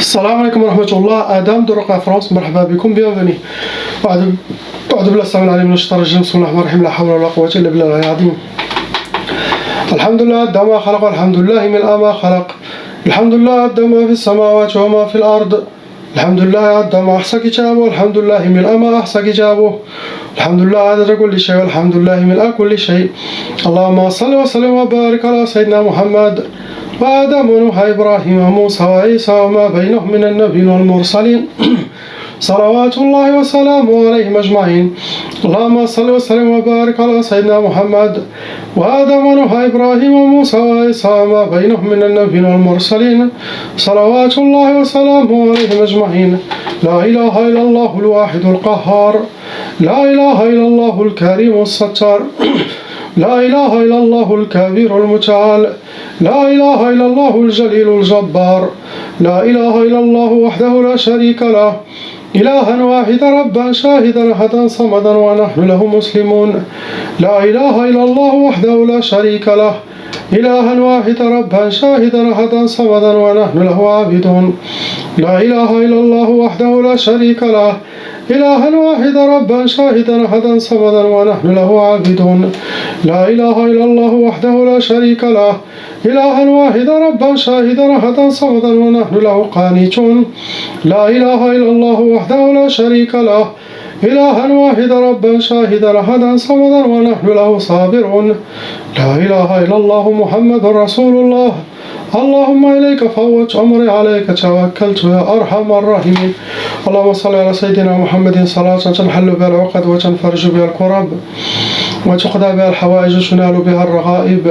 السلام عليكم ورحمة الله. آدم درقة فرنسا، مرحبا بكم، bienvenue. أعوذ بالله السميع العليم من الشيطان الرجيم. بسم الله الرحمن الرحيم. لا حول ولا قوة إلا بالله العلي العظيم. الحمد لله عد ما خلق، والحمد لله ملء ما خلق، الحمد لله عد ما في السماوات وما في الأرض، الحمد لله عد ما أحصى كتابه، الحمد لله ملء ما أحصى كتابه، الحمد لله عدد كل شيء، والحمد لله ملء كل شيء. اللهم صل وسلم وبارك على سيدنا محمد وآدم ونوح إبراهيم وموسى وعيسى وما بينهم من النبيين والمرسلين صلوات الله وسلامه عليهم أجمعين. اللهم صل وسلم وبارك على سيدنا محمد وآدم ونوح إبراهيم وموسى وعيسى وما بينهم من النبيين والمرسلين صلوات الله وسلامه عليهم أجمعين. لا إله إلا الله الواحد القهار، لا إله إلا الله الكريم الستار، لا إله إلا الله الكبير المتعال، لا إله إلا الله الجليل الجبار، لا إله إلا الله وحده لا شريك له، إلها واحدا ربا شاهدا أحدا صمدا ونحن له مسلمون. لا إله إلا الله وحده لا شريك له، إلها واحدا ربا شاهدا أحدا صمدا ونحن له عابدون. لا إله إلا الله وحده لا شريك له، إلها واحدا ربا شاهدا أحدا صمدا ونحن له عابدون. لا إله إلا الله وحده لا شريك له، إلها واحدا ربا شاهدا أحدا صمدا ونحن له قانتون. لا إله إلا الله وحده لا شريك له، إلها واحدا ربا شاهدا أحدا صمدا ونحن له صابرون. لا إله إلا الله محمد رسول الله. اللهم إليك فوت أمري، عليك توكلت يا أرحم الراحمين. اللهم صل على سيدنا محمد صلاة تنحل بها العقد وتنفرج بها الكرب وتقضى بها الحوائج وتنال بها الرغائب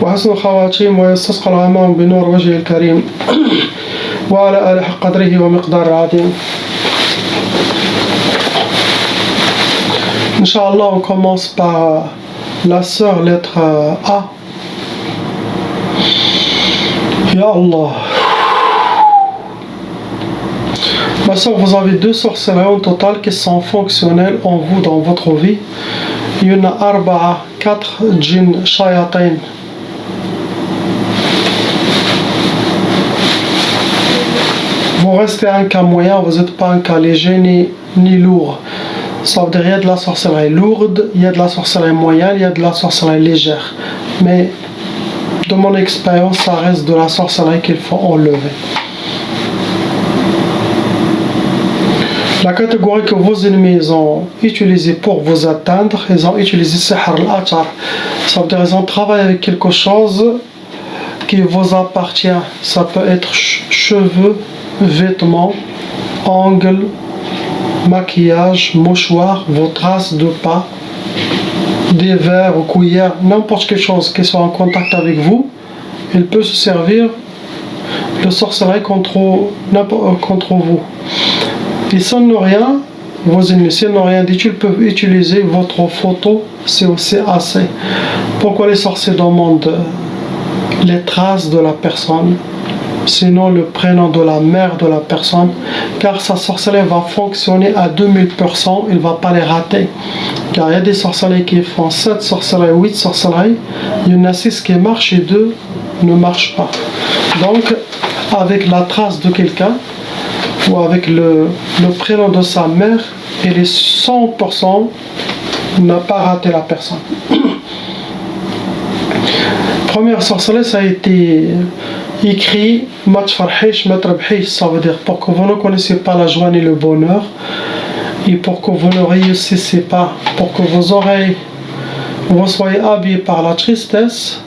وحسن الخواتيم ويستسقى الغمام بنور وجهه الكريم وعلى آل حق قدره ومقدار العظيم. Inch'Allah, on commence par la sœur lettre A. Ya Allah. Ma soeur, vous avez deux sorcelleries en total qui sont fonctionnelles en vous dans votre vie. Il y en a arba'a, 4 djinns shayatin. Vous restez un cas moyen, vous n'êtes pas un cas léger ni lourd. Ça veut dire qu'il y a de la sorcellerie lourde, il y a de la sorcellerie moyenne, il y a de la sorcellerie légère. Mais de mon expérience, ça reste de la sorcellerie qu'il faut enlever. La catégorie que vos ennemis ont utilisée pour vous atteindre, ils ont utilisé Sihr al-Atar. Ça veut dire qu'ils ont travaillé avec quelque chose qui vous appartient. Ça peut être cheveux, vêtements, ongles, maquillage, mouchoir, vos traces de pas, des verres ou cuillères, n'importe quelle chose qui soit en contact avec vous, il peut se servir de sorcellerie contre vous. Et sans ne rien, vos ennemis, s'ils n'ont rien dit, ils peuvent utiliser votre photo, c'est aussi assez. Pourquoi les sorciers demandent les traces de la personne, sinon le prénom de la mère de la personne, car sa sorcellerie va fonctionner à 2000%, il ne va pas les rater. Car il y a des sorcelleries qui font 7 sorcelleries, 8 sorcelleries, il y en a 6 qui marchent et 2 ne marchent pas. Donc, avec la trace de quelqu'un, ou avec le prénom de sa mère, il est 100% n'a pas raté la personne. Première sorcellerie, ça a été écrit mat farhish mat rabhish, ça veut dire pour que vous ne connaissiez pas la joie ni le bonheur, et pour que vous ne réussissez pas, pour que vos oreilles vous soyez habillés par la tristesse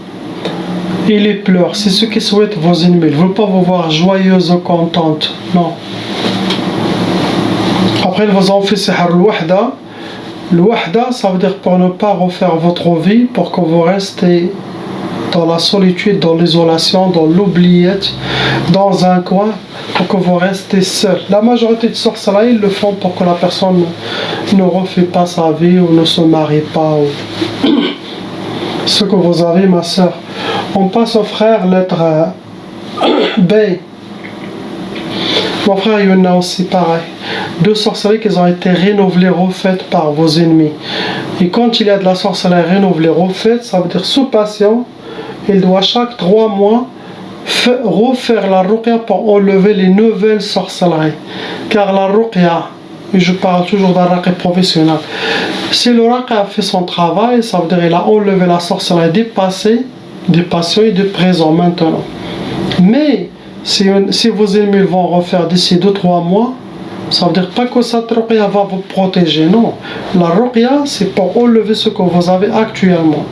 et les pleurs. C'est ce qui souhaitent vos ennemis. Ils ne veulent pas vous voir joyeuse ou contente, non. Après, ils vous ont fait sihr al-wahda. Le-wahda, ça veut dire pour ne pas refaire votre vie, pour que vous restez dans la solitude, dans l'isolation, dans l'oubliette, dans un coin, pour que vous restez seul. La majorité de sorcelleries, ils le font pour que la personne ne refait pas sa vie ou ne se marie pas. Ce que vous avez, ma soeur. On passe au frère, lettre B. Mon frère, il y en a aussi pareil. Deux sorcelleries qui ont été renouvelées, refaites par vos ennemis. Et quand il y a de la sorcellerie renouvelée, refaite, ça veut dire sous passion, il doit chaque 3 mois refaire la ruqya pour enlever les nouvelles sorcelleries. Car la ruqya, et je parle toujours d'un raqi professionnel, si le raqi a fait son travail, ça veut dire qu'il a enlevé la sorcellerie du passé, du passé et du présent maintenant. Mais si vos ennemis vont refaire d'ici 2-3 mois, ça veut dire pas que cette ruqya va vous protéger, non. La ruqya, c'est pour enlever ce que vous avez actuellement.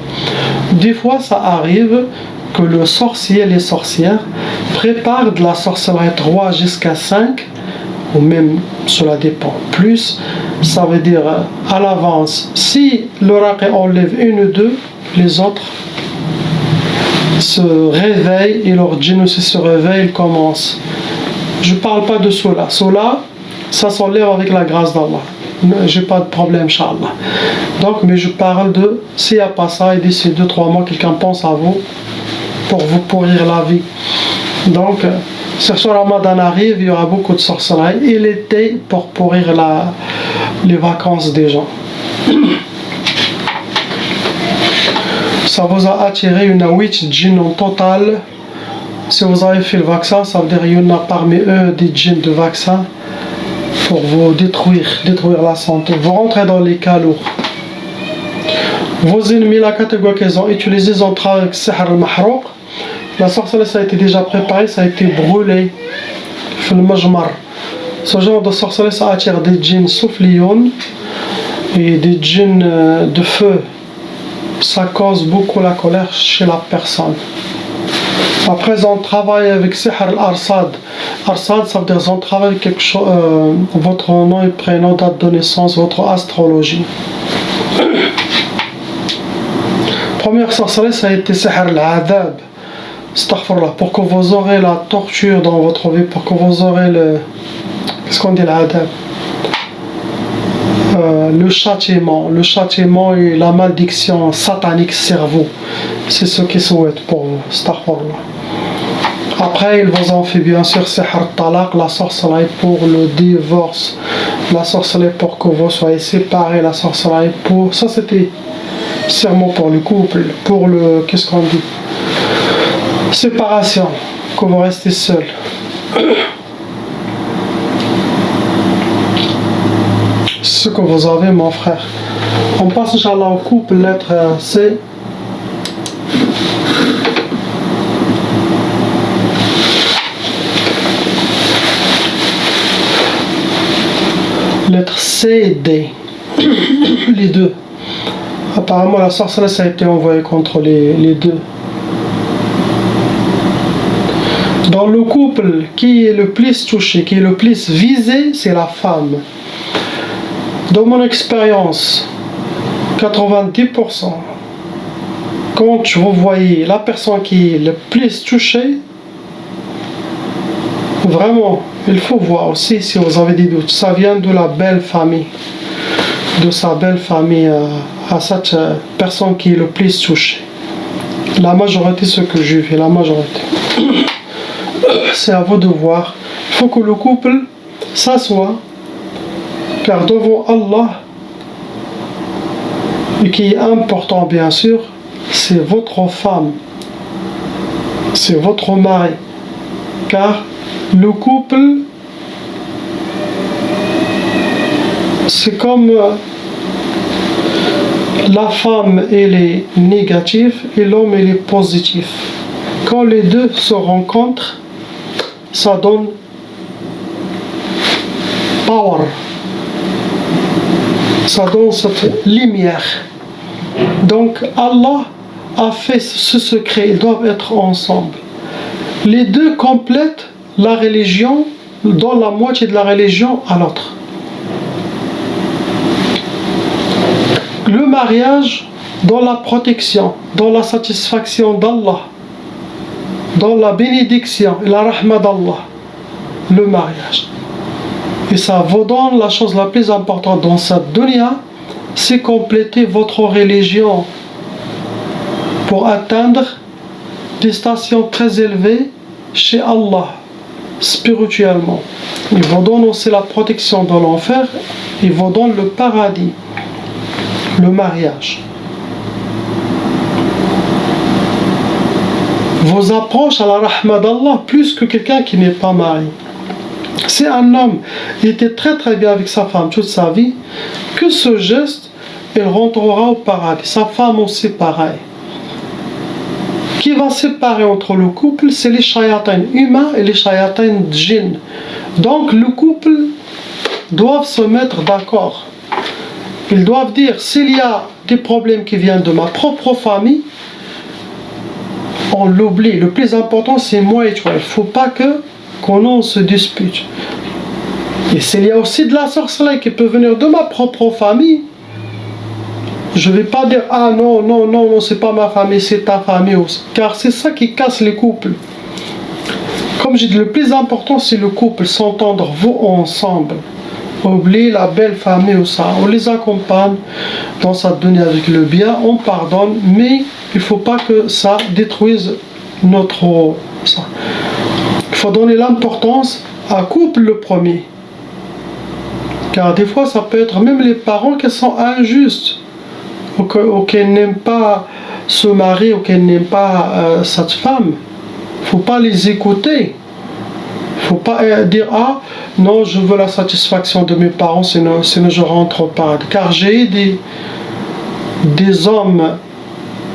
Des fois, ça arrive que le sorcier, les sorcières, préparent de la sorcellerie 3 jusqu'à 5, ou même, cela dépend, plus. Ça veut dire, à l'avance, si le raqi enlève une ou deux, les autres se réveillent et leur djinn aussi se réveille, ils commencent. Je ne parle pas de cela. Cela, ça s'enlève avec la grâce d'Allah. J'ai pas de problème, Inch'Allah. Donc, mais je parle de, s'il n'y a pas ça, et d'ici 2-3 mois, quelqu'un pense à vous pour vous pourrir la vie. Donc, ce Ramadan arrive, il y aura beaucoup de sorcellerie. Et l'été pour pourrir les vacances des gens. Ça vous a attiré une 8 djinns en total. Si vous avez fait le vaccin, ça veut dire qu'il y en a parmi eux des djinns de vaccin pour vous détruire la santé. Vous rentrez dans les cas lourds. Vos ennemis, la catégorie qu'ils ont utilisée, ils ont travaillé avec Sihr al-Mahrouq. La sorcellerie, ça a été déjà préparé, ça a été brûlé. Le majmar. Ce genre de sorcellerie, ça attire des djinns soufflioun et des djinns de feu. Ça cause beaucoup la colère chez la personne. Après, on travaille avec Sihr al-Arsad. Arsad, ça veut dire on travaille avec quelque chose, votre nom et prénom, date de naissance, votre astrologie. Première sorcellerie, ça a été Sihr al-Adab. Astaghfirullah, pour que vous aurez la torture dans votre vie, pour que vous aurez qu'est-ce qu'on dit, l'adab, le châtiment et la malédiction satanique sur vous. C'est ce qu'ils souhaitent pour vous. Astaghfirullah. Après, ils vous ont fait bien sûr Sihr al-Talaq, la sorcellerie pour le divorce, la sorcellerie pour que vous soyez séparés, la sorcellerie pour... Ça c'était sûrement pour le couple, pour le... qu'est-ce qu'on dit, séparation, que vous restez seul. Ce que vous avez, mon frère. On passe Inch'Allah au couple, lettre C. Lettre C et D. Les deux. Apparemment, la sorcellerie, ça a été envoyée contre les deux. Dans le couple, qui est le plus touché, qui est le plus visé, c'est la femme. Dans mon expérience, 90%, quand vous voyez la personne qui est le plus touchée, vraiment, il faut voir aussi si vous avez des doutes. Ça vient de la belle famille, de sa belle famille à cette personne qui est le plus touchée. La majorité, ce que j'ai vu, la majorité. C'est à vous de voir. Il faut que le couple s'assoie, car devant Allah, et qui est important bien sûr, c'est votre femme, c'est votre mari, car le couple, c'est comme la femme elle est négative et l'homme il est positif. Quand les deux se rencontrent, ça donne power, ça donne cette lumière. Donc Allah a fait ce secret, ils doivent être ensemble. Les deux complètent la religion, donnent la moitié de la religion à l'autre. Le mariage dans la protection, dans la satisfaction d'Allah, dans la bénédiction et la rahma d'Allah, le mariage. Et ça vous donne la chose la plus importante dans cette dunya, c'est compléter votre religion pour atteindre des stations très élevées chez Allah, spirituellement. Il vous donne aussi la protection de l'enfer, il vous donne le paradis, le mariage. vous approche à la rahma d'Allah plus que quelqu'un qui n'est pas marié. Si un homme était très très bien avec sa femme toute sa vie, que ce geste, il rentrera au paradis. Sa femme aussi pareil. Qui va séparer entre le couple, c'est les shayatins humains et les shayatins djinn. Donc le couple doivent se mettre d'accord. Ils doivent dire, s'il y a des problèmes qui viennent de ma propre famille, on l'oublie. Le plus important, c'est moi et toi. Il ne faut pas qu'on se dispute. Et s'il y a aussi de la sorcellerie qui peut venir de ma propre famille, je ne vais pas dire, ah non, non, non, non, c'est pas ma famille, c'est ta famille aussi. Car c'est ça qui casse les couples. Comme j'ai dit, le plus important, c'est le couple, s'entendre, vous ensemble. Oublie la belle famille ou ça. On les accompagne dans sa dunya avec le bien, on pardonne, mais il ne faut pas que ça détruise notre... ça. Il faut donner l'importance à couple le premier. Car des fois, ça peut être même les parents qui sont injustes, ou qui n'aiment pas se marier, ou qui n'aiment pas cette femme. Il ne faut pas les écouter. Il ne faut pas dire, ah non, je veux la satisfaction de mes parents, sinon je rentre pas. Car j'ai eu des hommes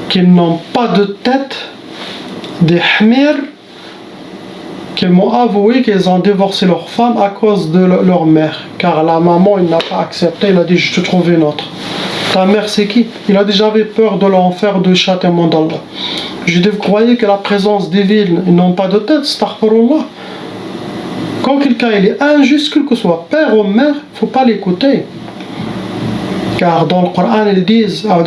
qui n'ont pas de tête, des hmir, qui m'ont avoué qu'ils ont divorcé leur femme à cause de leur mère. Car la maman, il n'a pas accepté, il a dit, je te trouve une autre. Ta mère, c'est qui? Il a déjà eu peur de l'enfer, du châtiment d'Allah. Je dis, vous croyez que la présence divine, ils n'ont pas de tête, astaghfirullah. Quand quelqu'un est injuste, quel que soit père ou mère, il ne faut pas l'écouter. Car dans le Coran, ils disent, ça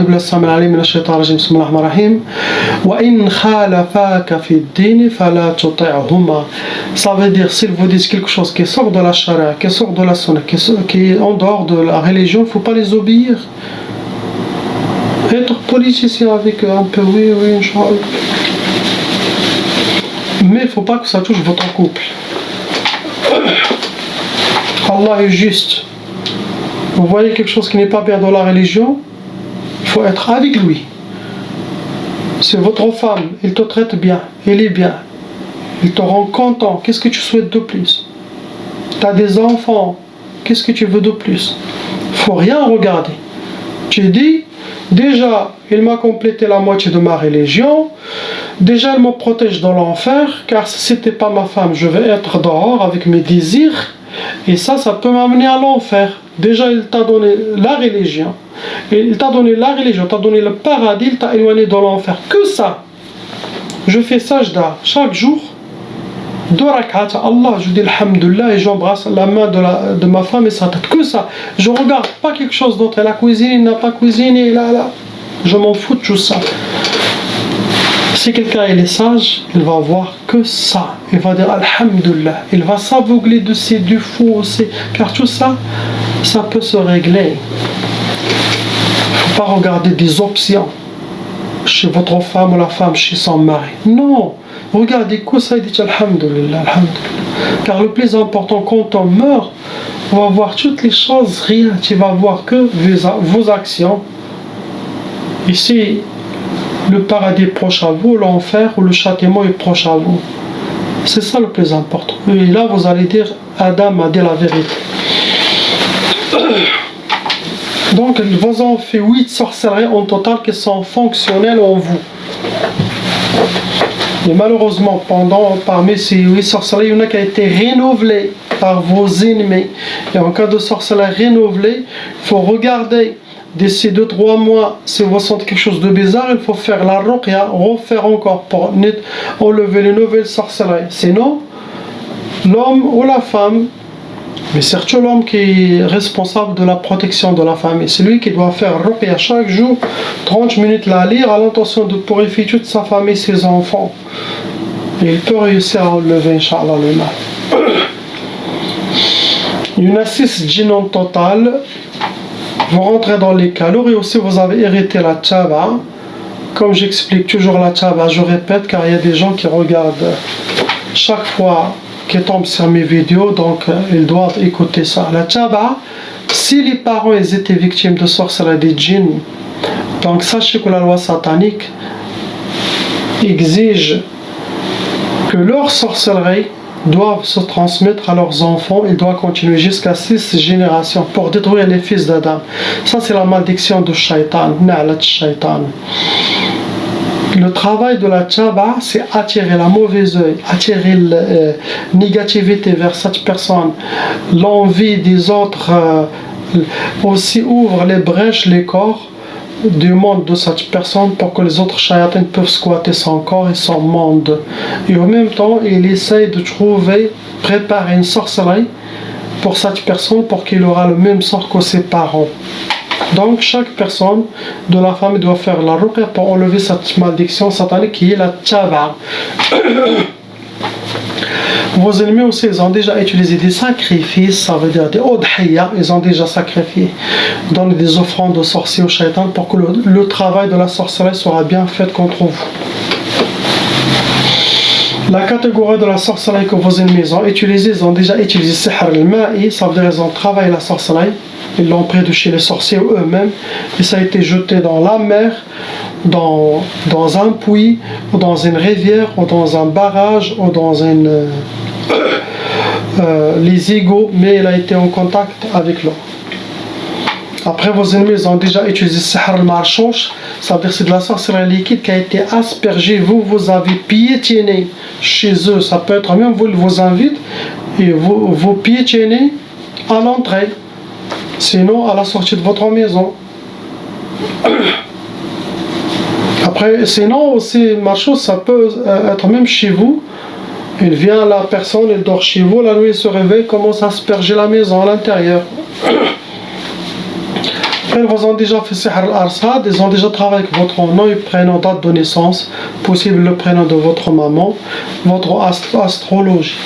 veut dire, s'ils vous disent quelque chose qui sort de la charia, qui sort de la sunna, qui est en dehors de la religion, il ne faut pas les obéir. Être politicien avec eux, un peu, oui, Inch'Allah. Mais il ne faut pas que ça touche votre couple. Allah est juste. Vous voyez quelque chose qui n'est pas bien dans la religion, il faut être avec lui. C'est votre femme, il te traite bien, il est bien, il te rend content, qu'est-ce que tu souhaites de plus? Tu as des enfants, qu'est-ce que tu veux de plus? Il ne faut rien regarder. Tu dis, déjà, il m'a complété la moitié de ma religion, déjà il me protège dans l'enfer, car si ce n'était pas ma femme, je vais être dehors avec mes désirs, et ça peut m'amener à l'enfer. Déjà, il t'a donné la religion, il t'a donné le paradis, il t'a éloigné de l'enfer. Que ça. Je fais sajda chaque jour, 2 rak'at à Allah, je dis alhamdulillah et j'embrasse la main de ma femme et sa tête. Que ça. Je regarde pas quelque chose d'autre. Elle a cuisiné, il n'a pas cuisiné, là. Je m'en fous de tout ça. Si quelqu'un est sage, il va voir que ça. Il va dire alhamdulillah. Il va s'aveugler de ses défauts aussi. Car tout ça, ça peut se régler. Il ne faut pas regarder des options chez votre femme ou la femme chez son mari. Non. Regardez que ça et dites alhamdulillah, alhamdulillah. Car le plus important, quand on meurt, on va voir toutes les choses, rien. Tu vas voir que vos actions. Ici, le paradis est proche à vous, l'enfer ou le châtiment est proche à vous. C'est ça le plus important. Et là, vous allez dire, Adam a dit la vérité. Donc, vous en fait 8 sorcelleries en total qui sont fonctionnelles en vous. Et malheureusement, parmi ces 8 sorcelleries, il y en a qui a été renouvelé par vos ennemis. Et en cas de sorcellerie renouvelée, il faut regarder d'ici 2-3 mois, si vous sentez quelque chose de bizarre, il faut faire la ruqya, refaire encore pour enlever les nouvelles sorcelleries. Sinon, l'homme ou la femme, mais surtout l'homme qui est responsable de la protection de la famille, c'est lui qui doit faire ruqya chaque jour, 30 minutes la lire à l'intention de purifier toute sa famille, ses enfants. Et il peut réussir à enlever, Inch'Allah, le mal. Il y en a 6 djinns en total. Vous rentrez dans les calories et aussi vous avez hérité la tchaba. Comme j'explique toujours la tchaba, je répète car il y a des gens qui regardent chaque fois qu'ils tombent sur mes vidéos, donc ils doivent écouter ça. La tchaba, si les parents ils étaient victimes de sorcellerie des djinns, donc sachez que la loi satanique exige que leur sorcellerie doivent se transmettre à leurs enfants et doit continuer jusqu'à 6 générations pour détruire les fils d'Adam. Ça, c'est la malédiction du shaitan, na'lat shaitan. Le travail de la tchaba, c'est attirer la mauvaise œil, attirer la négativité vers cette personne, l'envie des autres, aussi ouvre les brèches, les corps du monde de cette personne pour que les autres shayatins peuvent squatter son corps et son monde. Et en même temps, il essaye de préparer une sorcellerie pour cette personne pour qu'il aura le même sort que ses parents. Donc chaque personne de la famille doit faire la ruqya pour enlever cette malédiction satanique qui est la tchaba. Vos ennemis aussi, ils ont déjà utilisé des sacrifices, ça veut dire des udhiyya, ils ont déjà sacrifié, donné des offrandes aux sorciers, aux shaitans, pour que le travail de la sorcellerie sera bien fait contre vous. La catégorie de la sorcellerie que vos ennemis ont utilisée, ils ont déjà utilisé sihr al-ma'i, ça veut dire qu'ils ont travaillé la sorcellerie, ils l'ont pris de chez les sorciers eux-mêmes, et ça a été jeté dans la mer, dans un puits, ou dans une rivière, ou dans un barrage, ou dans les égouts, mais il a été en contact avec l'eau. Après, vos ennemis ont déjà utilisé sihr al-marshoush, ça veut dire que c'est de la sorcellerie liquide qui a été aspergée, vous avez piétiné chez eux, ça peut être même vous invite, et vous piétinez à l'entrée, sinon à la sortie de votre maison. Après, sinon aussi, marshoush, ça peut être même chez vous. Il vient, la personne, il dort chez vous, la nuit il se réveille, commence à asperger la maison à l'intérieur. Après, ils vous ont déjà fait sihr al-arsad, ils ont déjà travaillé avec votre nom et prénom, date de naissance, possible le prénom de votre maman, votre astrologie.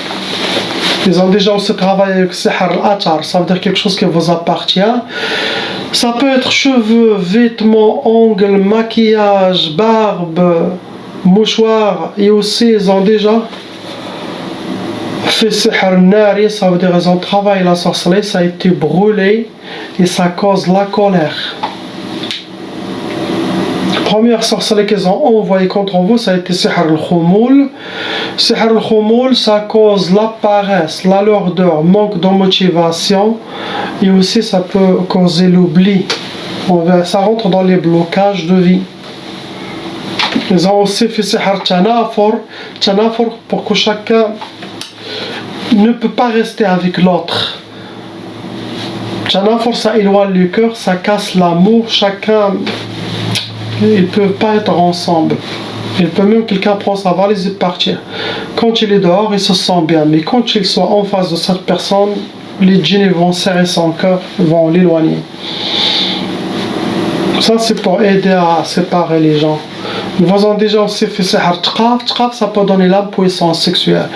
Ils ont déjà aussi travaillé avec sihr al-atar, ça veut dire quelque chose qui vous appartient. Ça peut être cheveux, vêtements, ongles, maquillage, barbe, mouchoir, et aussi ils ont déjà fait sihr al-nari, ça veut dire qu'ils ont travaillé la sorcellerie, ça a été brûlé et ça cause la colère. Première sorcellerie qu'ils ont envoyée contre vous, ça a été sihr al-khumul. Sihr al-khumul, ça cause la paresse, la lourdeur, manque de motivation, et aussi ça peut causer l'oubli. Ça rentre dans les blocages de vie. Ils ont aussi fait sihr al-tanafur, pour que chacun ne peut pas rester avec l'autre. Tanafur, ça éloigne le cœur, ça casse l'amour, chacun, ils ne peuvent pas être ensemble. Il peut même quelqu'un prendre sa valise et partir. Quand il est dehors, il se sent bien, mais quand il soit en face de cette personne, les djinns vont serrer son cœur, vont l'éloigner. Ça, c'est pour aider à séparer les gens. Ils vous ont déjà aussi fait sihr tqaf. Tqaf, ça peut donner la puissance sexuelle.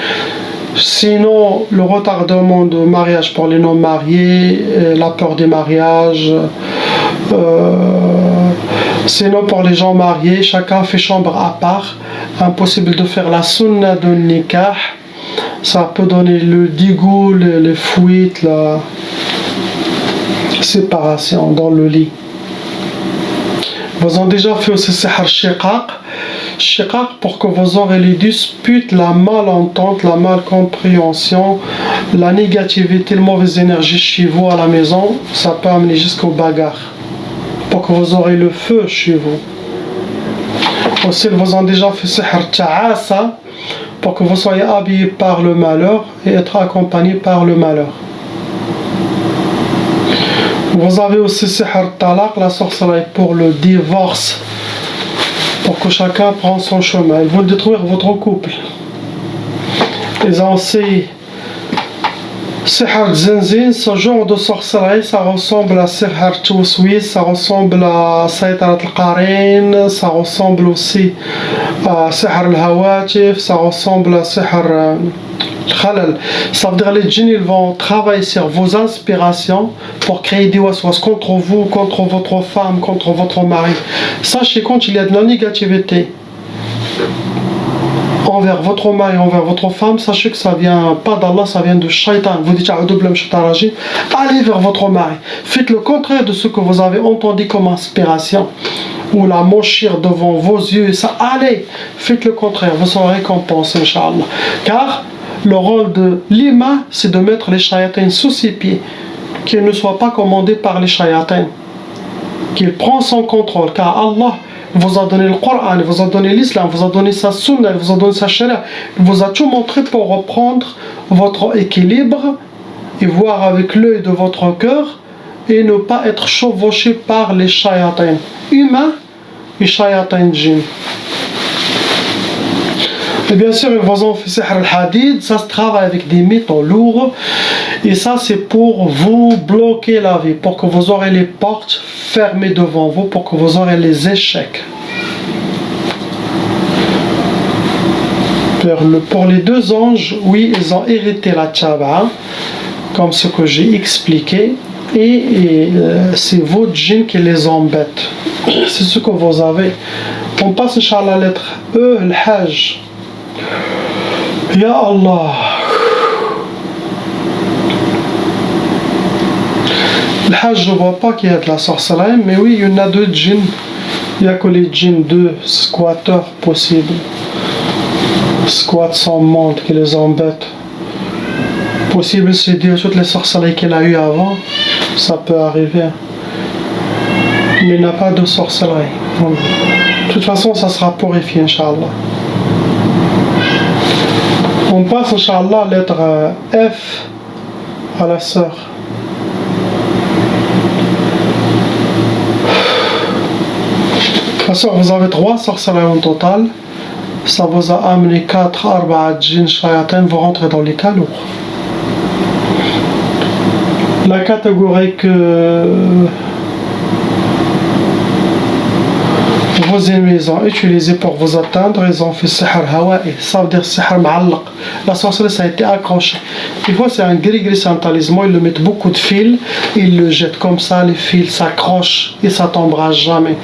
Sinon, le retardement de mariage pour les non-mariés, la peur des mariages. Sinon, pour les gens mariés, chacun fait chambre à part. Impossible de faire la sunna de nikah. Ça peut donner le dégoût, les fuites, la séparation dans le lit. Vous ont déjà fait aussi sihr shiqaq. Shiqaq, pour que vous aurez les disputes, la malentente, la malcompréhension, la négativité, la mauvaise énergie chez vous à la maison, ça peut amener jusqu'aux bagarres. Pour que vous aurez le feu chez vous. Aussi, ils vous ont déjà fait sihr ta'asa, pour que vous soyez habillés par le malheur et être accompagnés par le malheur. Vous avez aussi sihr talaq, la sorcellerie pour le divorce, pour que chacun prenne son chemin. Ils vont détruire votre couple. Ils ont aussi sihr zinzin, ce genre de sorcellerie, ça ressemble à sihr tawswis, ça ressemble à saytarat al-qarin, ça ressemble aussi à sihr al-hawatif, ça ressemble à sihr khalal. Ça veut dire les djinns, ils vont travailler sur vos inspirations pour créer des waswas contre vous, contre votre femme, contre votre mari. Sachez, quand il y a de la négativité envers votre mari, envers votre femme, sachez que ça vient pas d'Allah, ça vient de shaitan. Vous dites allez vers votre mari, faites le contraire de ce que vous avez entendu comme inspiration. ou la mochir devant vos yeux, et ça, allez, faites le contraire, vous serez récompensé, Inch'Allah. Car le rôle de l'imam, c'est de mettre les shayatins sous ses pieds, qu'il ne soit pas commandé par les shayatins, qu'il prend son contrôle, car Allah vous a donné le Coran, il vous a donné l'islam, vous a donné sa sunna, il vous a donné sa sharia, il vous a tout montré pour reprendre votre équilibre et voir avec l'œil de votre cœur et ne pas être chevauché par les shayatins humains et shayatins djinn. Et bien sûr, ils vous ont fait sihr al-hadid, ça se travaille avec des métaux lourds, et ça c'est pour vous bloquer la vie, pour que vous aurez les portes fermées devant vous, pour que vous aurez les échecs. Pour les deux anges, oui, ils ont hérité la tchaba, comme ce que j'ai expliqué, et c'est vos djinns qui les embêtent. C'est ce que vous avez. On passe, Inch'Allah, la lettre E, le Hajj. Ya Allah. Le Hajj, je ne vois pas qu'il y a de la sorcellerie, mais oui, il y en a deux djinns. Il n'y a que les djinns, deux squatteurs possibles. Squat sans monde qui les embête. Possible, c'est dire toutes les sorcelleries qu'il a eues avant, ça peut arriver. Mais il n'y a pas de sorcellerie. De toute façon, ça sera purifié, Inch'Allah. On passe, Inch'Allah, lettre F à la sœur. La sœur, vous avez 3 sorcelleries en total. Ça vous a amené 4 arba'a djinn shayatin, vous rentrez dans les cas lourds. La catégorie que vos ennemis ont utilisé pour vous atteindre, ils ont fait sihr hawa'i, ça veut dire sihr ma'allaq. La sorcellerie, ça a été accroché. Des fois, c'est un gris-gris, c'est un talisman, ils le mettent beaucoup de fils, ils le jettent comme ça, les fils s'accrochent et ça tombera jamais.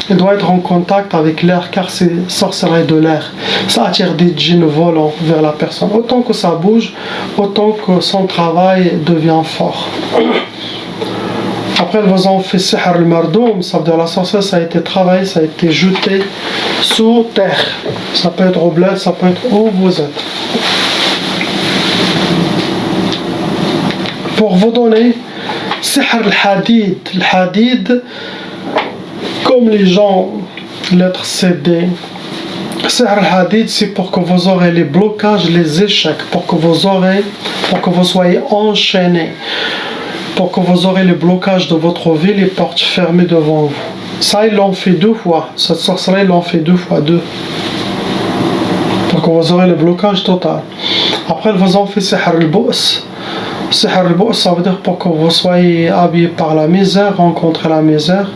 Il doit être en contact avec l'air, car c'est sorcellerie de l'air. Ça attire des djinns volants vers la personne. Autant que ça bouge, autant que son travail devient fort. Après, ils vous ont fait sihr al-mardoum, ça veut dire la sorcellerie, ça a été travaillé, ça a été jeté sous terre. Ça peut être au bled, ça peut être où vous êtes. Pour vous donner sihr al-hadid, le hadid, comme les gens, lettre CD, sihr al-hadid, c'est pour que vous aurez les blocages, les échecs, pour que vous soyez enchaînés, pour que vous aurez les blocages de votre vie, les portes fermées devant vous. Ça, ils l'ont fait 2 fois. Cette sorcellerie, ils l'ont fait 2 fois, 2. Pour que vous aurez le blocage total. Après, ils vous ont fait sihr al-bu's. Sihr al-bu's, ça veut dire pour que vous soyez habillés par la misère, rencontrer la misère,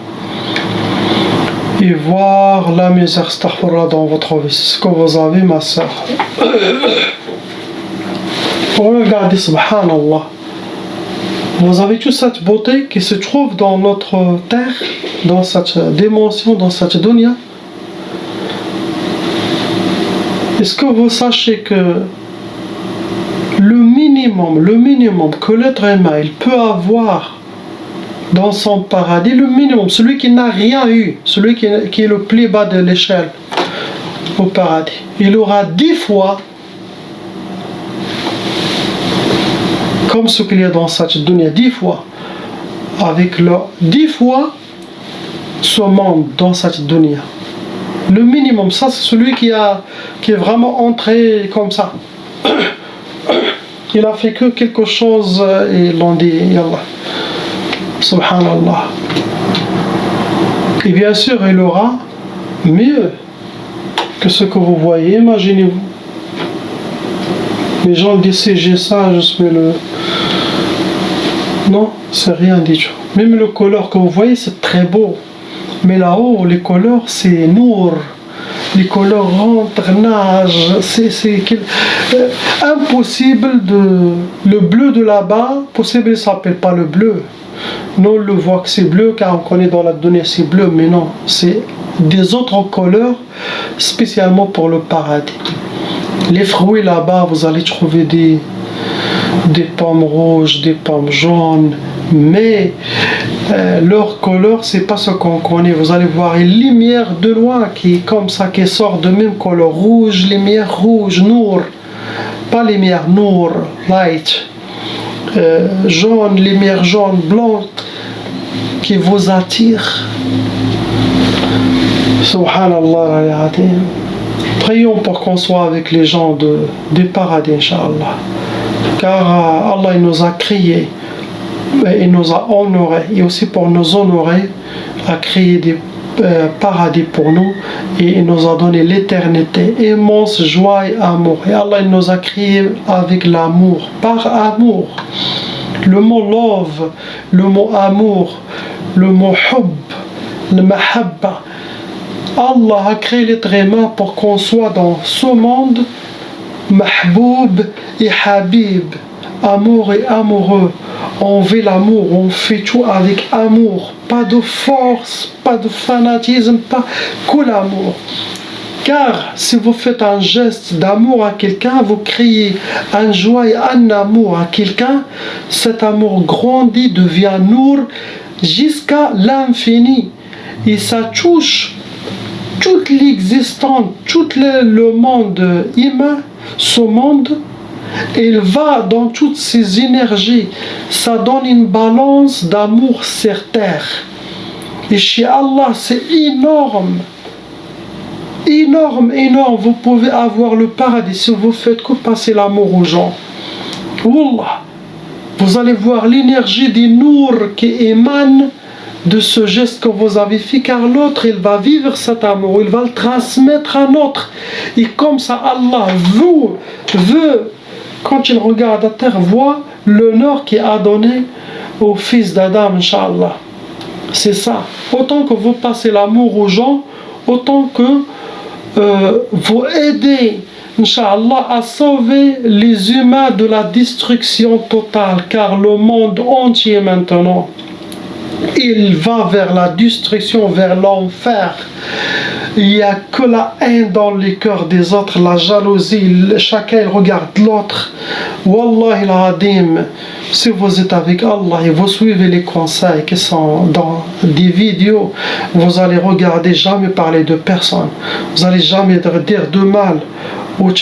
et voir la misère, astaghfirullah, dans votre vie. C'est ce que vous avez, ma soeur. Regardez, subhanallah. Vous avez toute cette beauté qui se trouve dans notre terre, dans cette dimension, dans cette dunya. Est-ce que vous sachez que le minimum que l'être humain il peut avoir dans son paradis, le minimum, celui qui n'a rien eu, celui qui est le plus bas de l'échelle au paradis, il aura 10 fois comme ce qu'il y a dans cette dunya, 10 fois, avec le 10 fois ce monde dans cette dunya. Le minimum, ça c'est celui qui est vraiment entré comme ça. Il a fait que quelque chose et ils l'ont dit, Yallah. Subhanallah. Et bien sûr, il aura mieux que ce que vous voyez, imaginez-vous. Les gens disent, si j'ai ça, je suis le... Non, c'est rien du tout. Même le couleur que vous voyez, c'est très beau. Mais là-haut, les couleurs, c'est nour. Les couleurs rentrent, nagent. C'est impossible de... Le bleu de là-bas, possible, il ne s'appelle pas le bleu. Nous, on le voit que c'est bleu, car on connaît dans la donnée c'est bleu, mais non. C'est des autres couleurs, spécialement pour le paradis. Les fruits là-bas, vous allez trouver des pommes rouges, des pommes jaunes, mais leur couleur, c'est pas ce qu'on connaît. Vous allez voir une lumière de loin qui est comme ça, qui sort de même couleur. Rouge, lumière rouge, nour. Pas lumière, nour, light. Jaune, lumière jaune, blanc, qui vous attire. Subhanallah. Prions pour qu'on soit avec les gens du paradis, Inch'Allah. Car Allah il nous a créés, il nous a honorés, et aussi pour nous honorer, a créé des paradis pour nous, et il nous a donné l'éternité, immense joie et amour. Et Allah il nous a créés avec l'amour, par amour. Le mot love, le mot amour, le mot hub, le mahabba. Allah a créé l'être humain pour qu'on soit dans ce monde mahboub et habib, amour et amoureux. On veut l'amour, on fait tout avec amour, pas de force, pas de fanatisme, pas que l'amour. Car si vous faites un geste d'amour à quelqu'un, vous créez un joie et un amour à quelqu'un, cet amour grandit, devient nour jusqu'à l'infini. Et ça touche toute l'existence, tout le monde humain, ce monde, il va dans toutes ses énergies. Ça donne une balance d'amour sur terre. Et chez Allah, c'est énorme. Énorme. Vous pouvez avoir le paradis si vous faites que passer l'amour aux gens. Wallah. Vous allez voir l'énergie des nours qui émane de ce geste que vous avez fait, car l'autre il va vivre cet amour, il va le transmettre à l'autre, et comme ça Allah veut quand il regarde à terre, voit l'honneur qu'il a donné au fils d'Adam, Inch'Allah. C'est ça. Autant que vous passez l'amour aux gens, autant que vous aidez, Inch'Allah, à sauver les humains de la destruction totale, car le monde entier maintenant il va vers la destruction, vers l'enfer. Il n'y a que la haine dans les cœurs des autres, la jalousie, chacun regarde l'autre. Wallahi al-Adim, si vous êtes avec Allah et vous suivez les conseils qui sont dans des vidéos, vous allez regarder, jamais parler de personne, vous allez jamais dire de mal. Vous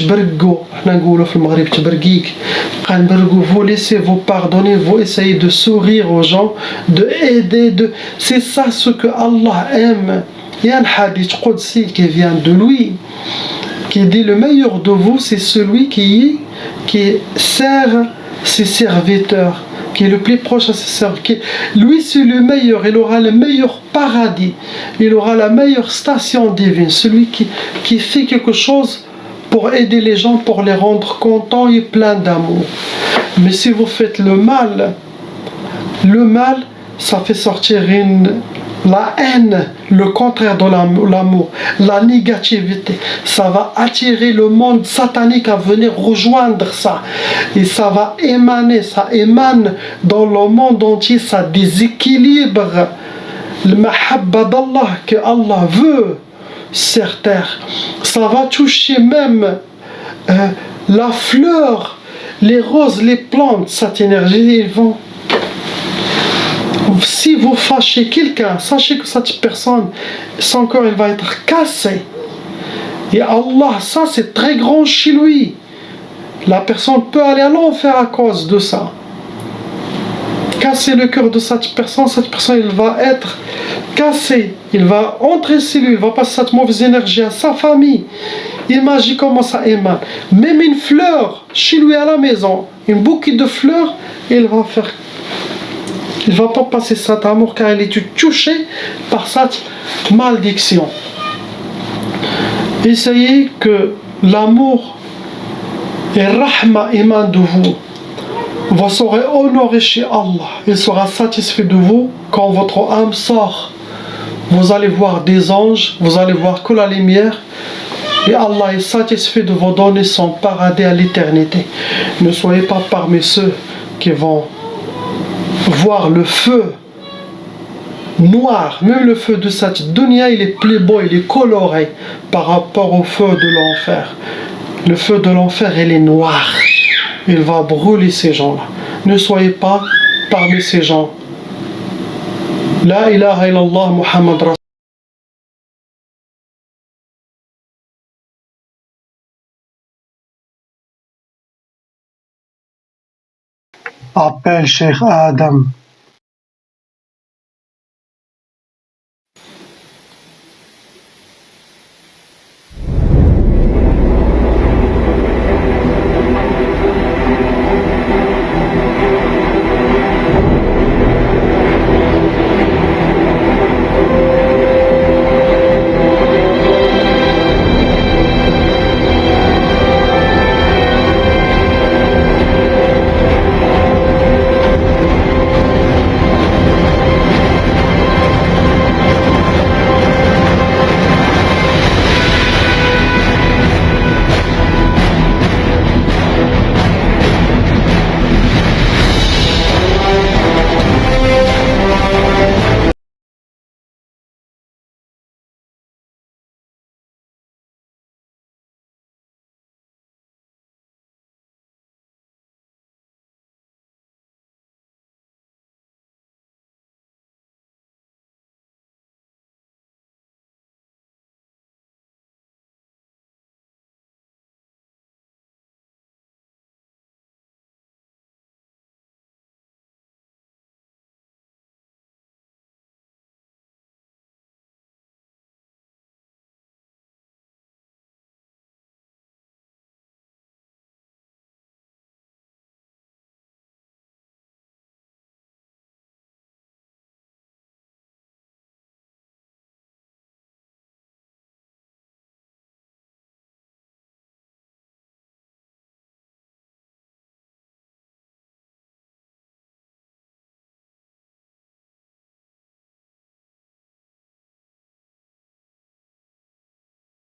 laissez vous pardonner, vous essayez de sourire aux gens, de aider, c'est ça ce que Allah aime. Il y a un hadith Qudsi qui vient de lui, qui dit le meilleur de vous c'est celui qui sert ses serviteurs, qui est le plus proche à ses serviteurs. Lui c'est le meilleur, il aura le meilleur paradis, il aura la meilleure station divine, celui qui fait quelque chose pour aider les gens, pour les rendre contents et pleins d'amour. Mais si vous faites le mal, ça fait sortir la haine, le contraire de l'amour, la négativité. Ça va attirer le monde satanique à venir rejoindre ça. Et ça va émaner, ça émane dans le monde entier, ça déséquilibre le mahabba d'Allah que Allah veut sur terre. Ça va toucher même la fleur, les roses, les plantes, cette énergie, ils vont. Si vous fâchez quelqu'un, sachez que cette personne, son corps, il va être cassé. Et Allah, ça c'est très grand chez lui. La personne peut aller à l'enfer à cause de ça. Casser le cœur de cette personne, il va être cassé. Il va entrer chez lui, il va passer cette mauvaise énergie à sa famille. Imaginez comment ça émane. Même une fleur, chez lui à la maison, une bouquet de fleurs, il va pas passer cet amour car il est touché par cette malédiction. Essayez que l'amour et rahma émanent de vous. Vous serez honoré chez Allah. Il sera satisfait de vous quand votre âme sort. Vous allez voir des anges, vous allez voir que la lumière. Et Allah est satisfait de vous donner son paradis à l'éternité. Ne soyez pas parmi ceux qui vont voir le feu noir. Même le feu de cette dunya, il est plus beau, il est coloré par rapport au feu de l'enfer. Le feu de l'enfer, il est noir. Il va brûler ces gens-là. Ne soyez pas parmi ces gens. لا إله إلا الله محمد رسول. Appelle Cheikh Adam.